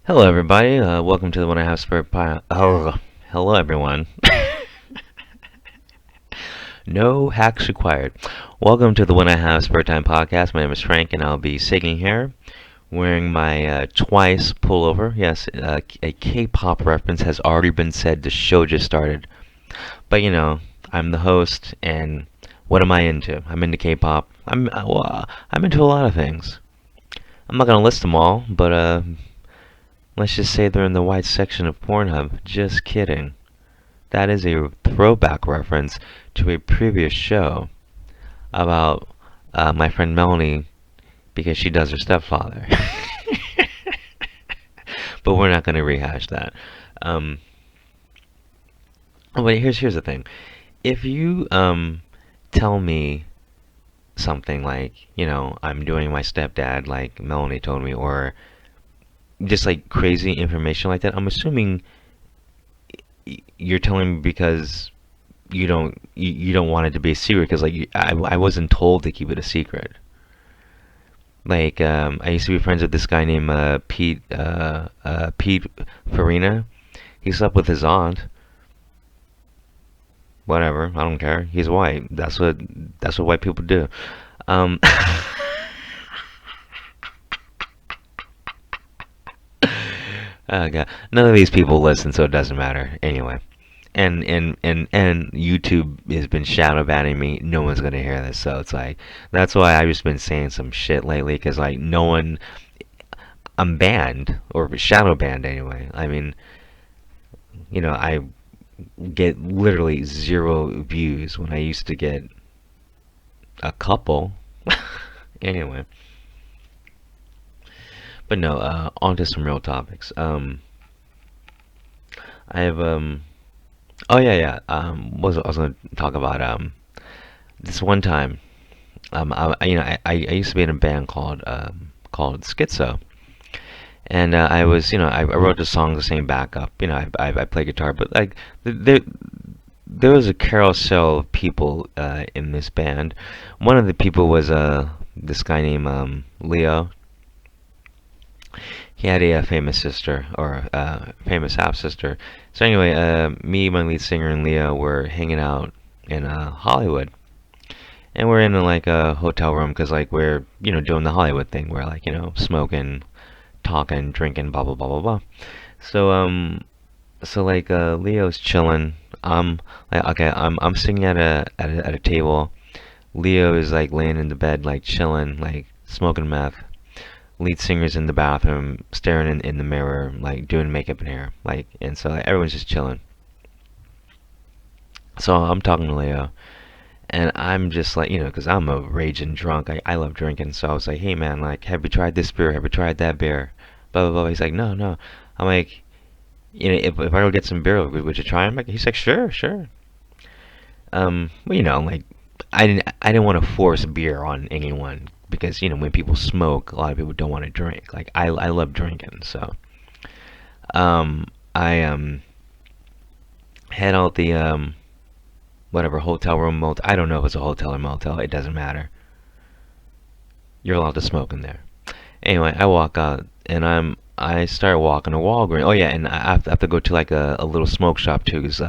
Hello, everybody. Welcome to the One I Have Spare Pile. Oh, hello, everyone. No hacks required. Welcome to the One I Have Spare Time podcast. My name is Frank, and I'll be sitting here wearing my Twice pullover. Yes, a K-pop reference has already been said. The show just started, but I'm the host, and what am I into? I'm into K-pop. I'm into a lot of things. I'm not gonna list them all, but let's just say they're in the white section of Pornhub. Just kidding. That is a throwback reference to a previous show about my friend Melanie because she does her stepfather. But we're not going to rehash that. Um, but here's the thing. If you tell me something like, I'm doing my stepdad like Melanie told me, or just like crazy information like that, I'm assuming you're telling me because you don't want it to be a secret because I wasn't told to keep it a secret. Like I used to be friends with this guy named Pete Farina. He slept with his aunt. Whatever, I don't care. He's white. That's what white people do. Um, oh God, none of these people listen, so it doesn't matter anyway. And YouTube has been shadow banning me. No one's gonna hear this, so it's like that's why I've just been saying some shit lately. Cause like no one, I'm banned or shadow banned anyway. I mean, I get literally zero views when I used to get a couple. Anyway, but no, on to some real topics. I have Oh yeah, yeah. Was I was gonna talk about this one time. I used to be in a band called Schizo, and I was I wrote the songs the same backup. I play guitar, but like there there was a carousel of people in this band. One of the people was this guy named Leo. He had a famous sister or famous half sister. So anyway, me, my lead singer, and Leo were hanging out in Hollywood, and we're in like a hotel room because like we're doing the Hollywood thing. We're like smoking, talking, drinking, blah blah blah blah blah. So like Leo's chilling. Like okay, I'm sitting at a table. Leo is like laying in the bed like chilling, like smoking meth. Lead singer's in the bathroom, staring in the mirror, like doing makeup and hair, like, and so like, everyone's just chilling. So I'm talking to Leo, and I'm just like, because I'm a raging drunk. I love drinking, so I was like, hey man, like, have you tried this beer? Have you tried that beer? Blah blah blah. He's like, no, no. I'm like, if I go get some beer, would you try them? Like, he's like, sure, sure. Well, like, I didn't want to force beer on anyone because when people smoke, a lot of people don't want to drink. Like I love drinking, so I head out the whatever hotel room motel. I don't know if it's a hotel or motel. It doesn't matter. You're allowed to smoke in there. Anyway, I walk out and I start walking to Walgreens. Oh yeah, and I have to go to like a little smoke shop too, because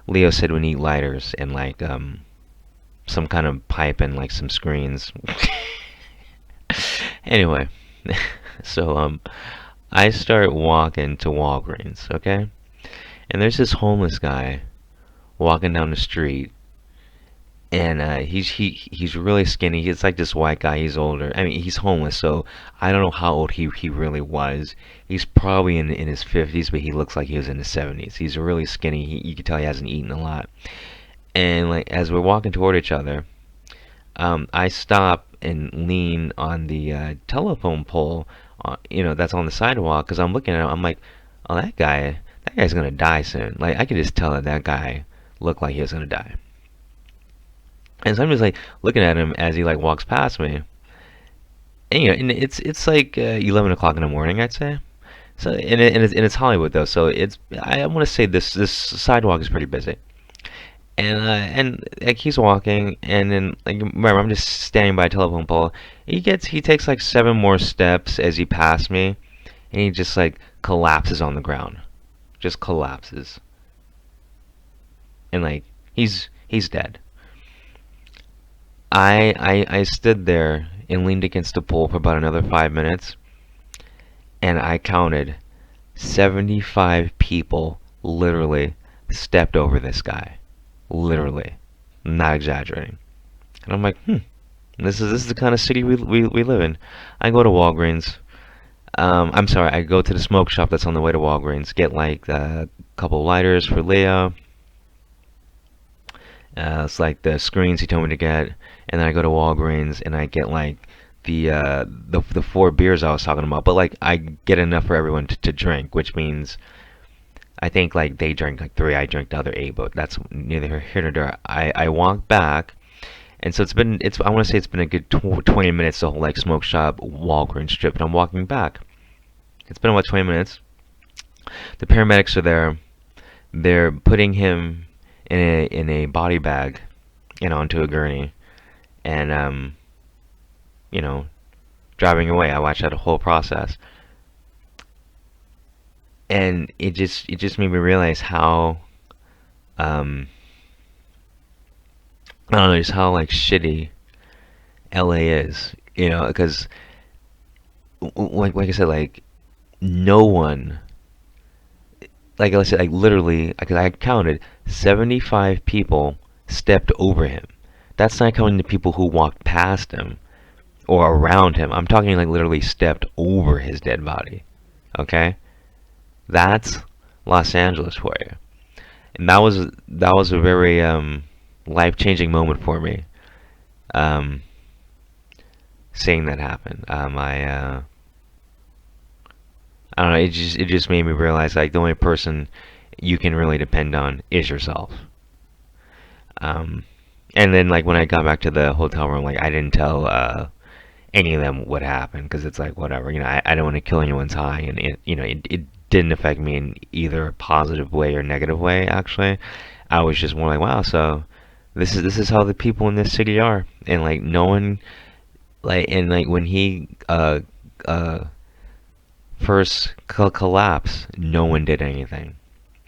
Leo said we need lighters and like some kind of pipe and like some screens. Anyway, so I start walking to Walgreens, okay? And there's this homeless guy walking down the street, and he's really skinny. He's like this white guy. He's older. I mean, he's homeless, so I don't know how old he really was. He's probably in his 50s, but he looks like he was in his 70s. He's really skinny. You can tell he hasn't eaten a lot. And like as we're walking toward each other, I stop and lean on the telephone pole, that's on the sidewalk, because I'm looking at him. I'm like, oh, that guy's gonna die soon. Like I could just tell that guy looked like he was gonna die. And so I'm just like looking at him as he like walks past me. And and it's like 11 o'clock in the morning, I'd say. So and it's Hollywood though, so I want to say this sidewalk is pretty busy. And like he's walking, and then like remember I'm just standing by a telephone pole. He takes like seven more steps as he passed me, and and he just like collapses on the ground, just collapses, and like he's dead. I stood there and leaned against the pool for about another 5 minutes, and I counted 75 people literally stepped over this guy, literally, not exaggerating. And I'm like, this is the kind of city we live in. I go to Walgreens. I'm sorry, I go to the smoke shop that's on the way to Walgreens, get like a couple lighters for Leo. It's like the screens he told me to get, and then I go to Walgreens and I get like the four beers I was talking about. But like I get enough for everyone to drink, which means I think like they drank like three, I drank the other eight. But that's neither here nor there. I walk back, and so it's I want to say it's been a good 20 minutes the whole like smoke shop Walgreens trip, and I'm walking back. It's been about 20 minutes. The paramedics are there. They're putting him in a body bag, onto a gurney, and you know, driving away. I watched that whole process, and it just made me realize how I don't know, just how like shitty LA is. Because like I said, like no one, like I said, like literally, because I counted 75 people stepped over him. That's not counting the people who walked past him or around him. I'm talking like literally stepped over his dead body. Okay, that's Los Angeles for you. And that was a very life-changing moment for me. Um, Seeing that happen, I don't know. It just made me realize like the only person you can really depend on is yourself. Um, and then like when I got back to the hotel room, like I didn't tell any of them what happened because it's like whatever. I don't want to kill anyone's high, and it didn't affect me in either a positive way or negative way. Actually, I was just more like, wow, so this is how the people in this city are, and like no one and like when he uh first collapsed, no one did anything.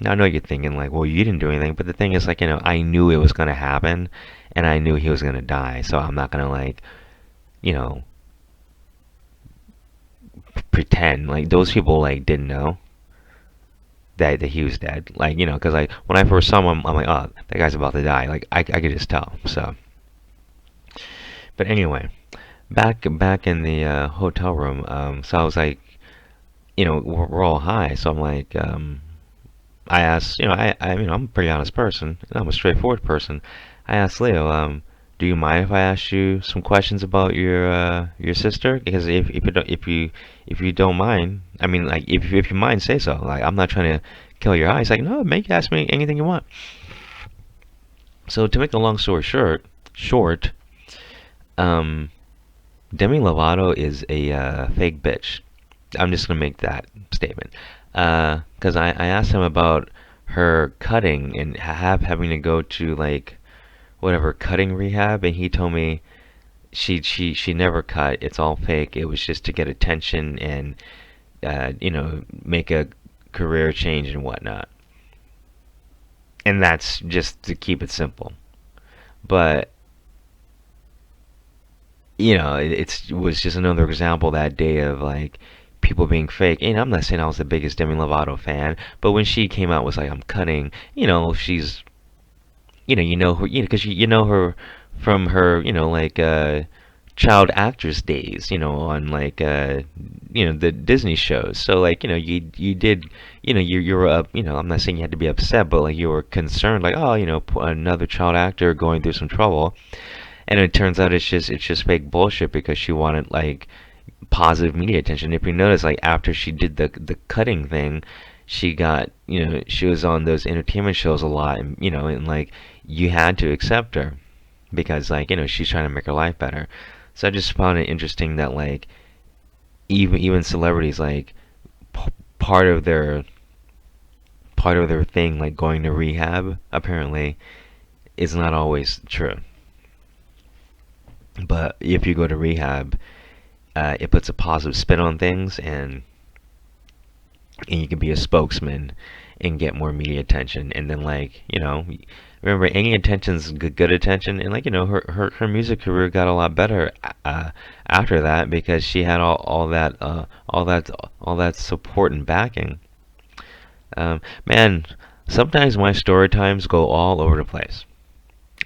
Now I know you're thinking like, well, you didn't do anything, but the thing is like, I knew it was gonna happen, and I knew he was gonna die, so I'm not gonna like, you know, pretend like those people like didn't know that he was dead. Like, because like when I first saw him, I'm like, oh, that guy's about to die. Like I could just tell. So, but anyway, back in the hotel room. So I was like, we're all high. So I'm like, I asked, I'm a pretty honest person. I'm a straightforward person. I asked Leo, do you mind if I ask you some questions about your sister? Because if you don't mind, I mean, like if you mind, say so. Like I'm not trying to kill your eye. He's like, no, make ask me anything you want. So to make a long story short, um, Demi Lovato is a fake bitch. I'm just gonna make that statement. Because I asked him about her cutting and having to go to like whatever cutting rehab, and he told me she never cut. It's all fake. It was just to get attention and make a career change and whatnot. And that's just to keep it simple. But it was just another example that day of like people being fake. And I'm not saying I was the biggest Demi Lovato fan, but when she came out was like, I'm cutting, she's her, because you know her from her, like child actress days, on like the Disney shows. So like, you did, you were up, I'm not saying you had to be upset, but like you were concerned, like, oh, another child actor going through some trouble. And it turns out it's just fake bullshit because she wanted like positive media attention. If you notice, like after she did the cutting thing, she got she was on those entertainment shows a lot, and like you had to accept her because like she's trying to make her life better. So I just found it interesting that like even celebrities like part of their thing like going to rehab apparently is not always true. But if you go to rehab, it puts a positive spin on things, and and you can be a spokesman and get more media attention. And then, like, remember, any attention's good attention. And, like, her music career got a lot better after that, because she had all that support and backing. Man, sometimes my story times go all over the place.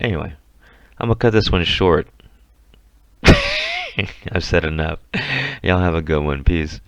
Anyway, I'm gonna cut this one short. I've said enough. Y'all have a good one. Peace.